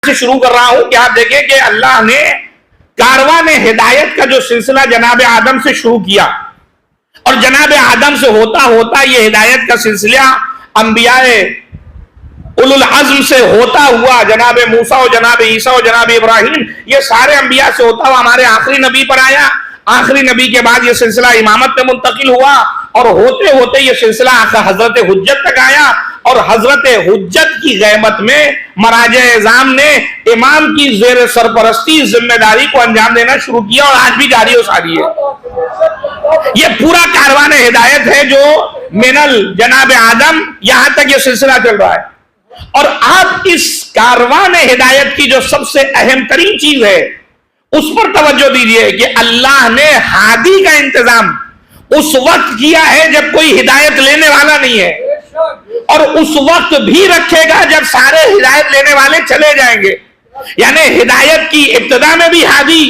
سے شروع کر رہا ہوں کہ آپ دیکھیں کہ اللہ نے کاروان ہدایت کا جو سلسلہ جناب آدم سے شروع کیا اور جناب آدم سے ہوتا ہوتا یہ ہدایت کا سلسلہ انبیاء اولو العزم سے ہوتا ہوا جناب موسیٰ و جناب عیسیٰ و جناب ابراہیم یہ سارے انبیاء سے ہوتا ہوا ہمارے آخری نبی پر آیا. آخری نبی کے بعد یہ سلسلہ امامت میں منتقل ہوا اور ہوتے ہوتے یہ سلسلہ حضرت حجت تک آیا اور حضرت حجت کی غیبت میں مراجع اعظام نے امام کی زیر سرپرستی ذمہ داری کو انجام دینا شروع کیا اور آج بھی جاری و ساری ہے. یہ پورا کاروان ہدایت ہے جو من جناب آدم یہاں تک یہ سلسلہ چل رہا ہے. اور آپ اس کاروان ہدایت کی جو سب سے اہم ترین چیز ہے اس پر توجہ دیجئے کہ اللہ نے ہادی کا انتظام اس وقت کیا ہے جب کوئی ہدایت لینے والا نہیں ہے اور اس وقت بھی رکھے گا جب سارے ہدایت لینے والے چلے جائیں گے. یعنی ہدایت کی ابتدا میں بھی ہادی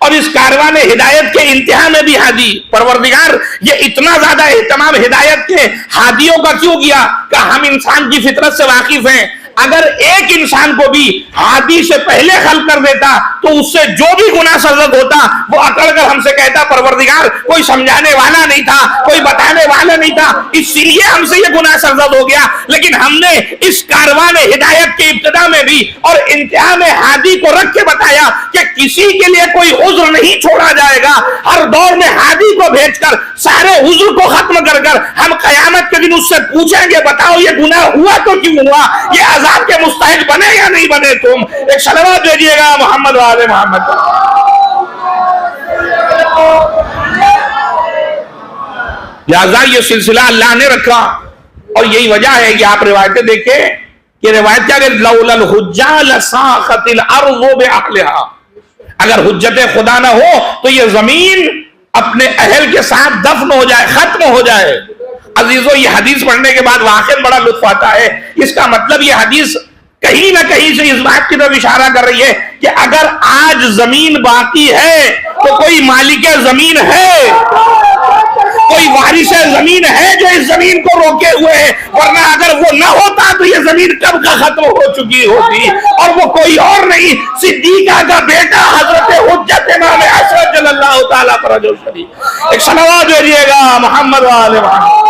اور اس کاروان ہدایت کے انتہا میں بھی ہادی. پروردگار یہ اتنا زیادہ اہتمام ہدایت کے ہادیوں کا کیوں کیا کہ ہم انسان کی فطرت سے واقف ہیں. اگر ایک انسان کو بھی ہادی سے پہلے خلق کر دیتا تو اس سے جو بھی گناہ سرزد ہوتا وہ اکڑ کر ہم سے کہتا پروردگار کوئی سمجھانے والا نہیں تھا, کوئی بتانے والا نہیں تھا, اس لیے ہم سے یہ گناہ سرزد ہو گیا. لیکن ہم نے اس کاروان ہدایت کے ابتدا میں بھی اور انتہا میں ہادی کو رکھ کے بتایا کہ کسی کے لیے کوئی عذر نہیں چھوڑا جائے گا. ہر دور میں ہادی کو بھیج کر سارے عذر کو ختم کر کر ہم قیامت کے دن اس سے پوچھیں گے بتاؤ یہ گناہ ہوا تو کیوں ہوا, یہ عذاب کے مستحق بنے یا نہیں بنے. تم ایک صلوات بھیجیے گا محمد و آل محمد. لہذا یہ سلسلہ اللہ نے رکھا اور یہی وجہ ہے کہ آپ روایتیں دیکھیں کہ روایت کیا کہ لولا الحجہ لساخت الارض باہلھا, اگر حجت خدا نہ ہو تو یہ زمین اپنے اہل کے ساتھ دفن ہو جائے, ختم ہو جائے. عزیزو یہ حدیث پڑھنے کے بعد واقعی بڑا لطف آتا ہے. اس کا مطلب یہ حدیث کہیں نہ کہیں سے اس بات کی طرف اشارہ کر رہی ہے کہ اگر آج زمین باقی ہے تو کوئی مالک زمین ہے, کوئی وارث زمین ہے جو اس زمین کو روکے ہوئے ہے, ورنہ اگر وہ نہ ہوتا تو یہ زمین کب کا ختم ہو چکی ہوتی. اور وہ کوئی اور نہیں صدیقہ کا بیٹا حضرت حجت امام حسن جل اللہ تعالیٰ فرج الشریف. ایک صلوات بھیجیے گا محمد و آل محمد.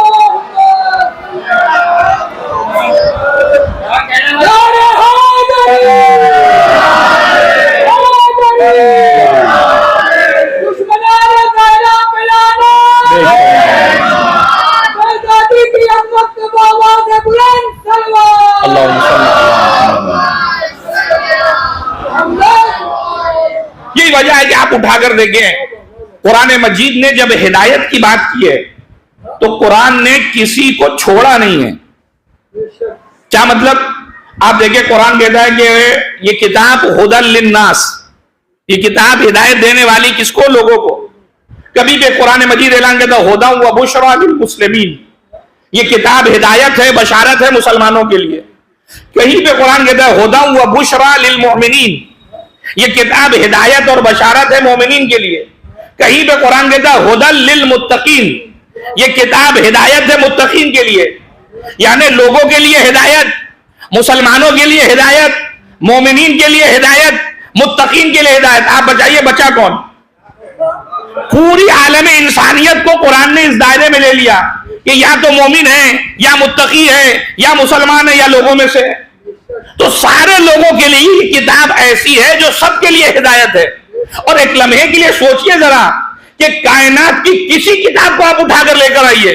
یہی وجہ ہے کہ آپ اٹھا کر دیکھیں قرآن مجید نے جب ہدایت کی بات کی ہے تو قرآن نے کسی کو چھوڑا نہیں ہے. کیا مطلب آپ دیکھیں قرآن کہتا ہے کہ یہ کتاب ہدی للناس, یہ کتاب ہدایت دینے والی کس کو, لوگوں کو. کبھی بھی قرآن مجید اعلان کرتا ہے ہدی و بشری للمسلمین, یہ کتاب ہدایت ہے, بشارت ہے مسلمانوں کے لیے. کہیں پہ قرآن کہتا ہے ہدی و بشری للمؤمنین, یہ کتاب ہدایت اور بشارت ہے مومنین کے لیے. کہیں پہ قرآن کہتا ہے ہدی للمتقین, یہ کتاب ہدایت ہے متقین کے لیے. یعنی لوگوں کے لیے ہدایت, مسلمانوں کے لیے ہدایت, مومنین کے لیے ہدایت, متقین کے لیے ہدایت. آپ بتائیے بچہ کون؟ پوری عالم انسانیت کو قرآن نے اس دائرے میں لے لیا کہ یا تو مومن ہے یا متقی ہے یا مسلمان ہے یا لوگوں میں سے. تو سارے لوگوں کے لیے یہ کتاب ایسی ہے جو سب کے لیے ہدایت ہے. اور ایک لمحے کے لیے سوچئے ذرا کہ کائنات کی کسی کتاب کو آپ اٹھا کر لے کر آئیے,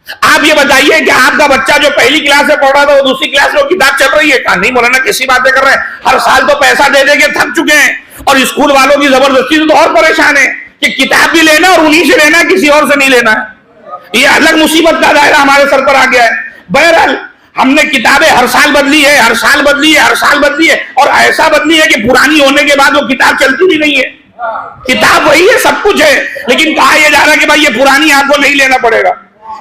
آپ یہ بتائیے کہ آپ کا بچہ جو پہلی کلاس میں پڑھ رہا تھا وہ دوسری کلاس میں وہ کتاب چل رہی ہے. کہا نہیں مولانا کیسی باتیں کر رہے ہیں, ہر سال تو پیسہ دے دے کے تھک چکے ہیں اور اسکول والوں کی زبردستی سے تو اور پریشان ہے کہ کتاب بھی لینا اور انہی سے لینا, کسی اور سے نہیں لینا. یہ الگ مصیبت کا دائرہ ہمارے سر پر آ گیا ہے. بہرحال ہم نے کتابیں ہر سال بدلی ہے, ہر سال بدلی ہے, ہر سال بدلی ہے, اور ایسا بدلی ہے کہ پرانی ہونے کے بعد وہ کتاب چلتی بھی نہیں ہے. کتاب وہی ہے, سب کچھ ہے, لیکن کہا یہ جا رہا ہے کہ بھائی یہ پرانی آپ کو نہیں لینا پڑے گا.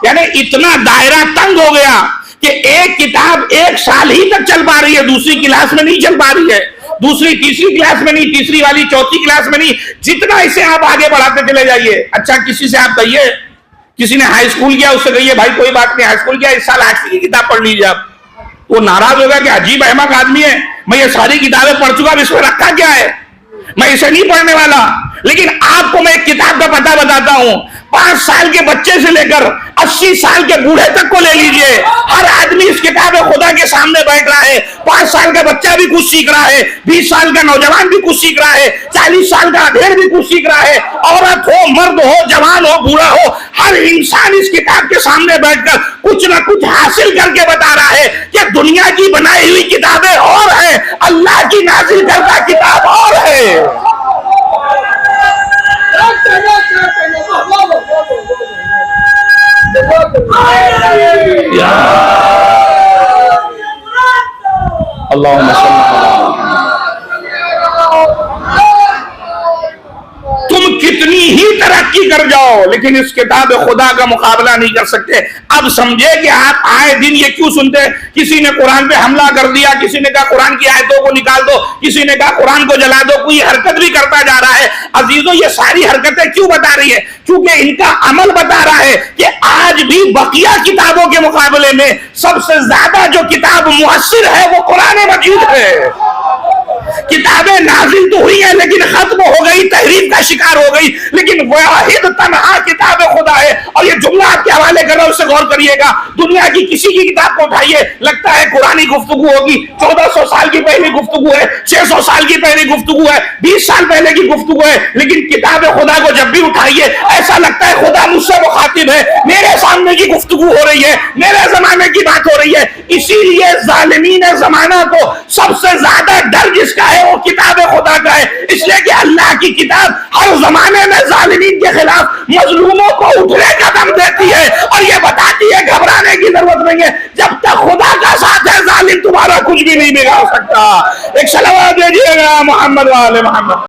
یعنی اتنا دائرہ تنگ ہو گیا کہ ایک کتاب ایک سال ہی تک چل پا رہی ہے, دوسری کلاس میں نہیں چل پا رہی ہے, دوسری تیسری کلاس میں نہیں, تیسری والی چوتھی کلاس میں نہیں. جتنا اسے آپ آگے بڑھاتے چلے جائیے. اچھا کسی سے آپ کہیے کسی نے ہائی اسکول کیا اس سے کہیے بھائی کوئی بات نہیں ہائی اسکول کیا اس سال 8ویں کی کتاب پڑھ لیجیے آپ, وہ ناراض ہوگا کہ عجیب احمق آدمی ہے, میں یہ ساری کتابیں پڑھ چکا، اب اس میں رکھا کیا ہے؟ میں اسے نہیں پڑھنے والا۔ لیکن آپ کو میں ایک کتاب کا پتہ بتاتا ہوں، 5 سال کے بچے سے لے کر 80 سال کے بوڑھے تک کو لے لیجئے، ہر آدمی اس کتاب خدا کے سامنے بیٹھ رہا ہے۔ 5 سال کا بچہ بھی کچھ سیکھ رہا ہے، 20 سال کا نوجوان بھی کچھ سیکھ رہا ہے، 40 سال کا ادھیڑ بھی کچھ سیکھ رہا ہے، عورت ہو، مرد ہو، جوان ہو، بوڑھا ہو، ہر انسان اس کتاب کے سامنے بیٹھ کر کچھ نہ کچھ حاصل کر کے بتا رہا ہے کہ دنیا کی بنائی ہوئی کتابیں اور ہیں، اللہ کی نازل کردہ کتاب اور ہے۔ اللہم صلی اللہ علیہ وسلم۔ تم کتنی ہی ترقی کر جاؤ لیکن اس کتاب خدا کا مقابلہ نہیں کر سکتے۔ اب سمجھے کہ آپ آئے دن یہ کیوں سنتے ہیں؟ کسی نے قرآن پہ حملہ کر دیا، کسی نے کہا قرآن کی آیتوں کو نکال دو، کسی نے کہا قرآن کو جلا دو، کوئی حرکت بھی کرتا جا رہا ہے۔ عزیزو یہ ساری حرکتیں کیوں بتا رہی ہے؟ کیونکہ ان کا عمل بتا رہا ہے کہ آج بھی بقیہ کتابوں کے مقابلے میں سب سے زیادہ جو کتاب مؤثر ہے وہ قرآن مجید ہے۔ کتابیں نازل تو ہوئی ہیں لیکن ختم ہو گئی، تحریف کا شکار ہو گئی، لیکن واحد تنہا کتاب خدا ہے۔ اور یہ جملہ آپ کے حوالے کر رہا ہوں، اس سے غور کریے گا۔ دنیا کی کسی کی کتاب کو اٹھائیے، لگتا ہے قرآنی گفتگو ہوگی، 1400 سال کی پہلی گفتگو ہے، 600 سال کی پہلی گفتگو ہے، 20 سال پہلے کی گفتگو ہے، لیکن کتاب خدا کو جب بھی اٹھائیے ایسا لگتا ہے خدا مجھ سے مخاطب ہے، میرے سامنے کی گفتگو ہو رہی ہے، میرے زمانے کی بات ہو رہی ہے۔ اسی لیے ظالمین زمانہ کو سب سے زیادہ ڈر جس کا ہے وہ کتاب خدا کا ہے، اس لیے کہ اللہ کی کتاب ہر زمانے میں ظالمین کے خلاف مظلوموں کو اٹھنے کا دم دیتی ہے اور یہ بتاتی ہے گھبرانے کی ضرورت نہیں ہے، جب تک خدا کا ساتھ ہے ظالم تمہارا کچھ بھی نہیں بگاڑ سکتا۔ ایک صلوات دیجیے گا محمد و آل محمد۔